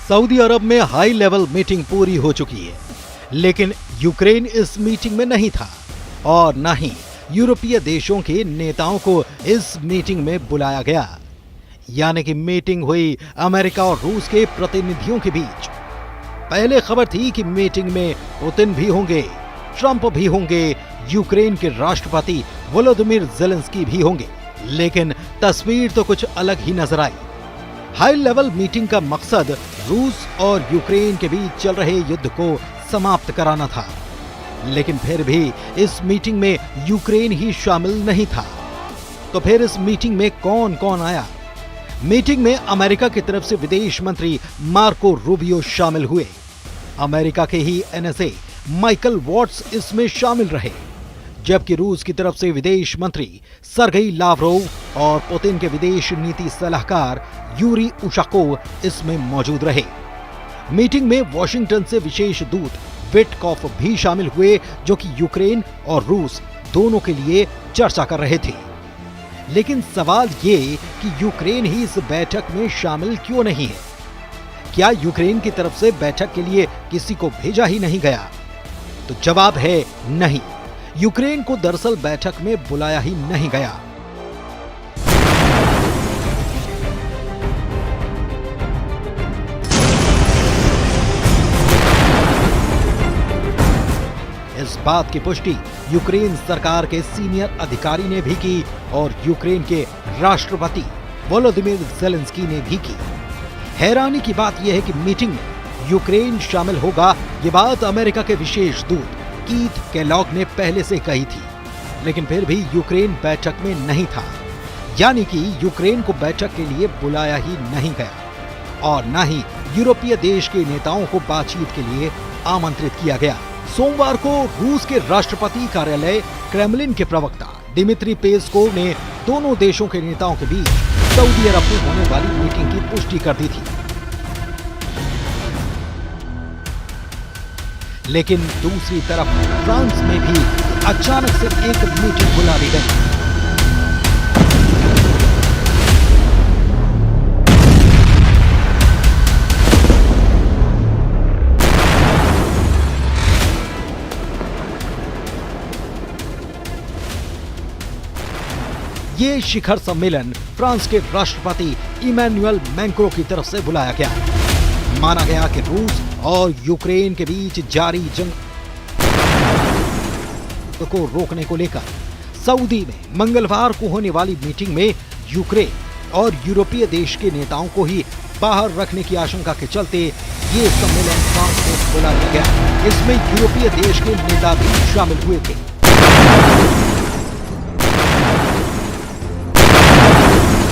Saudi अरब में high level meeting पूरी हो चुकी है, लेकिन यूक्रेन इस मीटिंग में नहीं था और न ही यूरोपीय देशों के नेताओं को इस मीटिंग में बुलाया गया। यानी कि मीटिंग हुई अमेरिका और रूस के प्रतिनिधियों के बीच। पहले खबर थी कि मीटिंग में पुतिन भी होंगे, ट्रंप भी होंगे, यूक्रेन के राष्ट्रपति वोलोदिमीर ज़ेलेंस्की भी होंगे, लेकिन तस्वीर तो कुछ अलग ही नजर आई। हाई लेवल मीटिंग का मकसद रूस और यूक्रेन के बीच चल रहे युद्ध को समाप्त कराना था, लेकिन फिर भी इस मीटिंग में यूक्रेन ही शामिल नहीं था। तो फिर इस मीटिंग में कौन कौन आया? मीटिंग में अमेरिका की तरफ से विदेश मंत्री मार्को रूबियो शामिल हुए। अमेरिका के ही एनएसए माइकल वॉट्स इसमें शामिल रहे, जबकि रूस की तरफ से विदेश मंत्री सरगेई लावरोव और पुतिन के विदेश नीति सलाहकार यूरी उशाकोव इसमें मौजूद रहे। मीटिंग में वॉशिंगटन से विशेष दूत विटकॉफ भी शामिल हुए, जो कि यूक्रेन और रूस दोनों के लिए चर्चा कर रहे थे। लेकिन सवाल ये कि यूक्रेन ही इस बैठक में शामिल क्यों नहीं है? क्या यूक्रेन की तरफ से बैठक के लिए किसी को भेजा ही नहीं गया? तो जवाब है नहीं, यूक्रेन को दरअसल बैठक में बुलाया ही नहीं गया। इस बात की पुष्टि यूक्रेन सरकार के सीनियर अधिकारी ने भी की और यूक्रेन के राष्ट्रपति वोलोदिमीर ज़ेलेंस्की ने भी की। हैरानी की बात यह है कि मीटिंग में यूक्रेन शामिल होगा, ये बात अमेरिका के विशेष दूत कीथ केलॉग ने पहले से कही थी, लेकिन फिर भी यूक्रेन बैठक में नहीं था। यानी कि यूक्रेन को बैठक के लिए बुलाया ही नहीं गया और न ही यूरोपीय देश के नेताओं को बातचीत के लिए आमंत्रित किया गया। सोमवार को रूस के राष्ट्रपति कार्यालय क्रेमलिन के प्रवक्ता दिमित्री पेस्कोव ने दोनों देशों के नेताओं के बीच सऊदी अरब में होने वाली मीटिंग की पुष्टि कर दी थी। लेकिन दूसरी तरफ फ्रांस में भी अचानक से एक मीटिंग बुला दी गई। ये शिखर सम्मेलन फ्रांस के राष्ट्रपति इमैनुअल मैक्रों की तरफ से बुलाया गया। माना गया कि रूस और यूक्रेन के बीच जारी जंग को रोकने को लेकर सऊदी में मंगलवार को होने वाली मीटिंग में यूक्रेन और यूरोपीय देश के नेताओं को ही बाहर रखने की आशंका के चलते ये सम्मेलन फ्रांस में बुलाया गया। इसमें यूरोपीय देश के नेता भी शामिल हुए थे।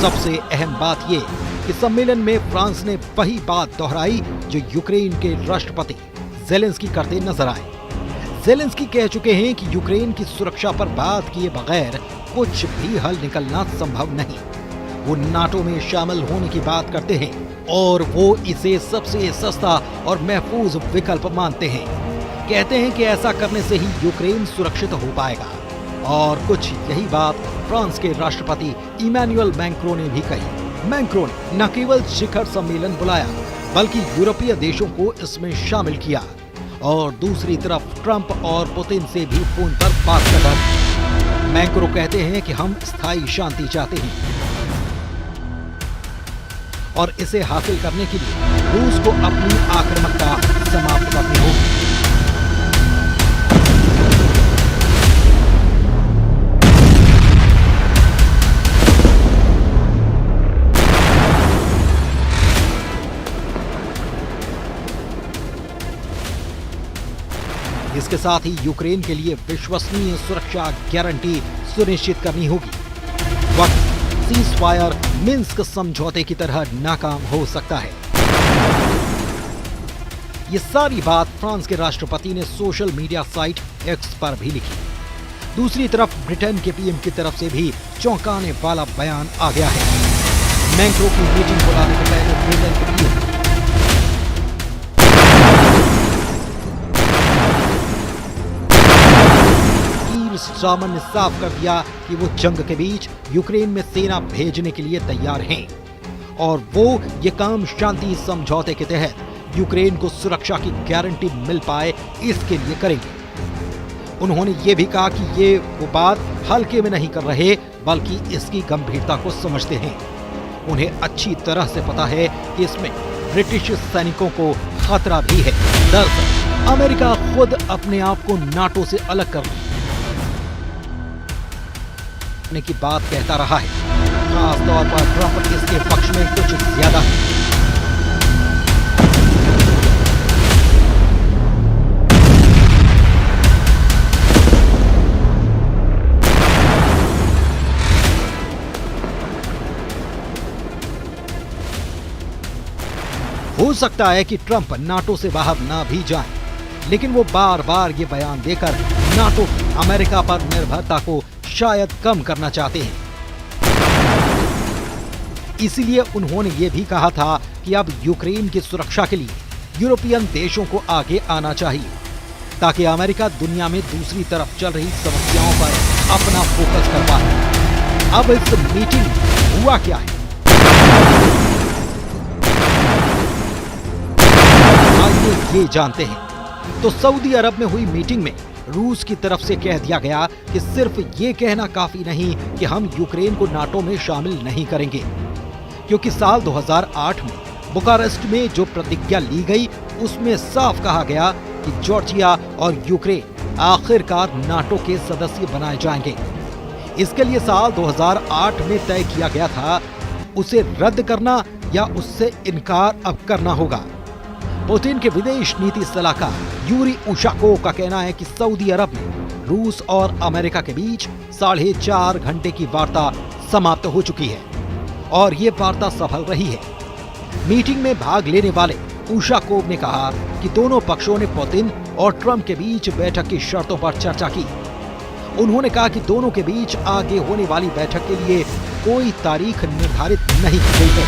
सबसे अहम बात यह कि सम्मेलन में फ्रांस ने वही बात दोहराई जो यूक्रेन के राष्ट्रपति ज़ेलेंस्की करते नजर आए। ज़ेलेंस्की कह चुके हैं कि यूक्रेन की सुरक्षा पर बात किए बगैर कुछ भी हल निकलना संभव नहीं। वो नाटो में शामिल होने की बात करते हैं और वो इसे सबसे सस्ता और महफूज विकल्प मानते हैं। कहते हैं कि ऐसा करने से ही यूक्रेन सुरक्षित हो पाएगा। और कुछ यही बात फ्रांस के राष्ट्रपति इमैनुअल मैक्रों ने भी कही। मैक्रों ने न केवल शिखर सम्मेलन बुलाया बल्कि यूरोपीय देशों को इसमें शामिल किया और दूसरी तरफ ट्रंप और पुतिन से भी फोन पर बात कर रहे। मैक्रों कहते हैं कि हम स्थायी शांति चाहते हैं और इसे हासिल करने के लिए रूस को अपनी आक्रामकता समाप्त करनी होगी। इसके साथ ही यूक्रेन के लिए विश्वसनीय सुरक्षा गारंटी सुनिश्चित करनी होगी। वक्त सीज़फायर मिन्स्क समझौते की तरह नाकाम हो सकता है। ये सारी बात फ्रांस के राष्ट्रपति ने सोशल मीडिया साइट एक्स पर भी लिखी। दूसरी तरफ ब्रिटेन के पीएम की तरफ से भी चौंकाने वाला बयान आ गया है। मैक्रों की मीटिंग बुलाने के पहले ब्रिटेन के पीएम स्टारमर ने साफ कर दिया कि वो जंग के बीच यूक्रेन में सेना भेजने के लिए तैयार हैं। और वो ये काम शांति समझौते के तहत यूक्रेन को सुरक्षा की गारंटी मिल पाए इसके लिए करेंगे। उन्होंने ये भी कहा कि ये वो बात हल्के में नहीं कर रहे बल्कि इसकी गंभीरता को समझते हैं। उन्हें अच्छी तरह से पता है कि इसमें ब्रिटिश सैनिकों को खतरा भी है। दरअसल अमेरिका खुद अपने आप को नाटो से अलग करने की बात कहता रहा है। खास तौर पर ट्रंप इसके पक्ष में कुछ ज्यादा है। हो सकता है कि ट्रंप नाटो से बाहर ना भी जाएं, लेकिन वो बार बार ये बयान देकर नाटो की अमेरिका पर निर्भरता को शायद कम करना चाहते हैं। इसीलिए उन्होंने ये भी कहा था कि अब यूक्रेन की सुरक्षा के लिए यूरोपियन देशों को आगे आना चाहिए, ताकि अमेरिका दुनिया में दूसरी तरफ चल रही समस्याओं पर अपना फोकस कर पाए। अब इस मीटिंग में हुआ क्या है, ये जानते हैं। तो सऊदी अरब में हुई मीटिंग में रूस की तरफ से कह दिया गया कि सिर्फ ये कहना काफी नहीं कि हम यूक्रेन को नाटो में शामिल नहीं करेंगे, क्योंकि साल 2008 में बुखारेस्ट में जो प्रतिज्ञा ली गई उसमें साफ कहा गया कि जॉर्जिया और यूक्रेन आखिरकार नाटो के सदस्य बनाए जाएंगे। इसके लिए साल 2008 में तय किया गया था, उसे रद्द करना या उससे इनकार अब करना होगा। पुतिन के विदेश नीति सलाहकार यूरी उशाकोव का कहना है कि सऊदी अरब में रूस और अमेरिका के बीच 4.5 घंटे की वार्ता समाप्त हो चुकी है और ये वार्ता सफल रही है। मीटिंग में भाग लेने वाले उशाकोव ने कहा कि दोनों पक्षों ने पुतिन और ट्रंप के बीच बैठक की शर्तों पर चर्चा की। उन्होंने कहा कि दोनों के बीच आगे होने वाली बैठक के लिए कोई तारीख निर्धारित नहीं की गई है।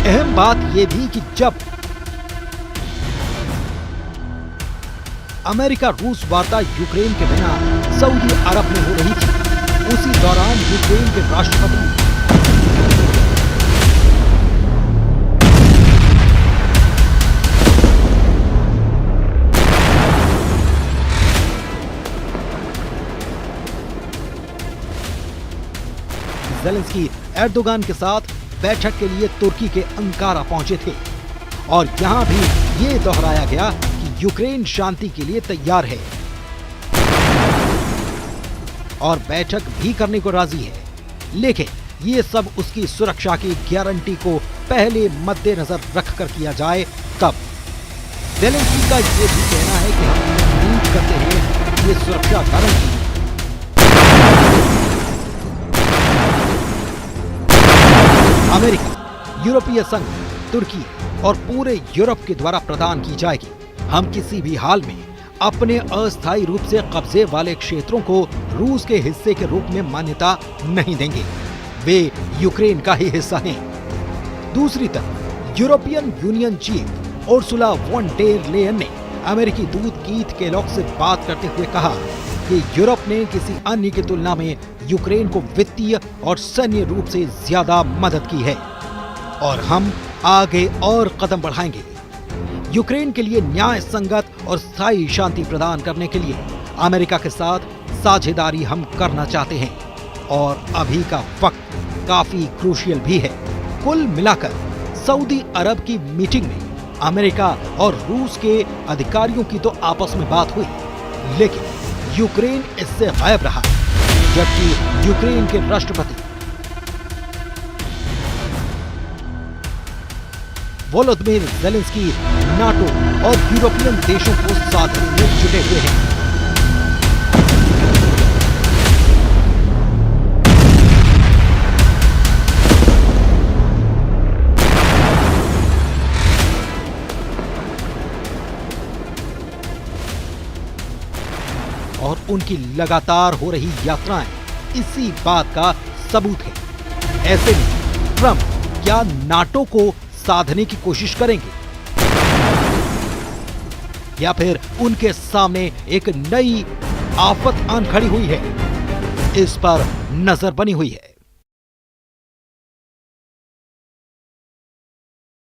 अहम बात यह भी कि जब अमेरिका रूस वार्ता यूक्रेन के बिना सऊदी अरब में हो रही थी, उसी दौरान यूक्रेन के राष्ट्रपति ज़ेलेंस्की एर्दोगान के साथ बैठक के लिए तुर्की के अंकारा पहुंचे थे और यहां भी ये दोहराया गया कि यूक्रेन शांति के लिए तैयार है और बैठक भी करने को राजी है, लेकिन ये सब उसकी सुरक्षा की गारंटी को पहले मद्देनजर रखकर किया जाए तब। ज़ेलेंस्की का ये भी कहना है कि हम उम्मीद करते हैं कि ये सुरक्षा गारंटी अमेरिका, यूरोपीय संघ, तुर्की और पूरे यूरोप के द्वारा प्रदान की जाएगी। हम किसी भी हाल में अपने अस्थायी रूप से कब्जे वाले क्षेत्रों को रूस के हिस्से के रूप में मान्यता नहीं देंगे, वे यूक्रेन का ही हिस्सा हैं। दूसरी तरफ European Union chief Ursula von der Leyen ने अमेरिकी दूत कीथ केलॉग से बात करते हुए कहा कि यूरोप ने किसी अन्य की तुलना में यूक्रेन को वित्तीय और सैन्य रूप से ज्यादा मदद की है और हम आगे और कदम बढ़ाएंगे। यूक्रेन के लिए न्याय संगत और स्थायी शांति प्रदान करने के लिए अमेरिका के साथ साझेदारी हम करना चाहते हैं और अभी का वक्त काफी क्रूशियल भी है। कुल मिलाकर सऊदी अरब की मीटिंग में अमेरिका और रूस के अधिकारियों की तो आपस में बात हुई, लेकिन यूक्रेन इससे गायब रहा, जबकि यूक्रेन के राष्ट्रपति वोलोदिमीर ज़ेलेंस्की नाटो और यूरोपियन देशों को साथ में जुटे हुए हैं। और उनकी लगातार हो रही यात्राएं इसी बात का सबूत है। ऐसे में ट्रंप क्या नाटो को साधने की कोशिश करेंगे या फिर उनके सामने एक नई आफत आन खड़ी हुई है? इस पर नजर बनी हुई है।